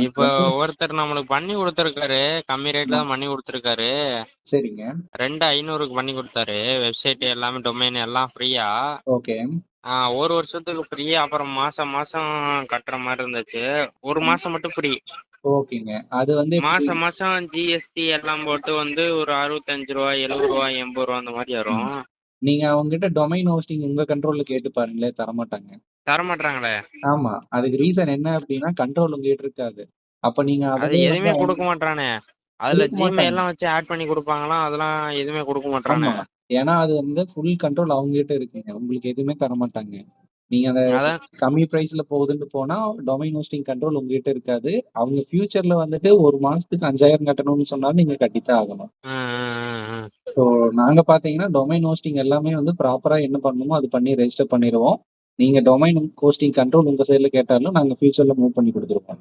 இப்ப ஒருத்தர் நம்மளுக்கு பண்ணி கொடுத்துருக்காரு, கம்மி ரேட்ல தான் பண்ணி கொடுத்துருக்காரு. சரிங்க. 2500க்கு பண்ணி கொடுத்தாரு. வெப்சைட் எல்லாமே டொமைன் எல்லாம் ஃப்ரீயா. ஓகே. ஒரு வருஷத்துக்கு ஃப்ரீ. அப்புறம் மாசம் மாசம் கட்டுற மாதிரி இருந்துச்சு. ஒரு மாசம் மட்டும் ஃப்ரீ. ஓகேங்க. அது வந்து மாசம் மாசம் ஜிஎஸ்டி எல்லாம் போட்டு வந்து ஒரு 65 ரூபா, 70 ரூபா, 80 ரூபா அந்த மாதிரி வரும். நீங்க அவங்க கிட்ட டொமைன் ஹோஸ்டிங் உங்க கண்ட்ரோல்ல கேட்டு பாருங்களே, தரமாட்டாங்க. தரமாட்டாங்களே. ஆமா, அதுக்கு ரீசன் என்ன அப்படின்னா கண்ட்ரோல் உங்ககிட்ட இருக்காது. அப்ப நீங்க அது அவங்களே எதுவுமே வந்து கொடுக்க மாட்டானே. அதுல கொடுக்க ஜிமெயில் மாட்டாங்க. எல்லாம் வச்சு ஆட் பண்ணி கொடுப்பாங்களாம், அதெல்லாம் எதுவுமே கொடுக்க மாட்டானே. ஆமா, ஏன்னா அது வந்து ஃபுல் கண்ட்ரோல் அவங்க கிட்ட இருக்குங்க. உங்களுக்கு எதுவுமே தரமாட்டாங்க. நீங்க அந்த அதான். கம்மி பிரைஸ்ல போகுதுன்னு போனா டொமைன் ஹோஸ்டிங் கண்ட்ரோல் உங்ககிட்ட இருக்காது. அவங்க ஃபியூச்சர்ல வந்துட்டு ஒரு மாசத்துக்கு 5000 கட்டணும்னு சொன்னாலும் நீங்க கட்டித்தான் ஆகணும். ஸோ நாங்க பாத்தீங்கன்னா டொமைன் ஹோஸ்டிங் எல்லாமே வந்து ப்ராப்பரா என்ன பண்ணணுமோ அது பண்ணி ரெஜிஸ்டர் பண்ணிடுவோம். நீங்க டொமைன் ஹோஸ்டிங் கண்ட்ரோல் உங்க சைட்ல கேட்டாலும் நாங்க ஃபியூச்சர்ல மூவ் பண்ணி கொடுத்துருப்போம்.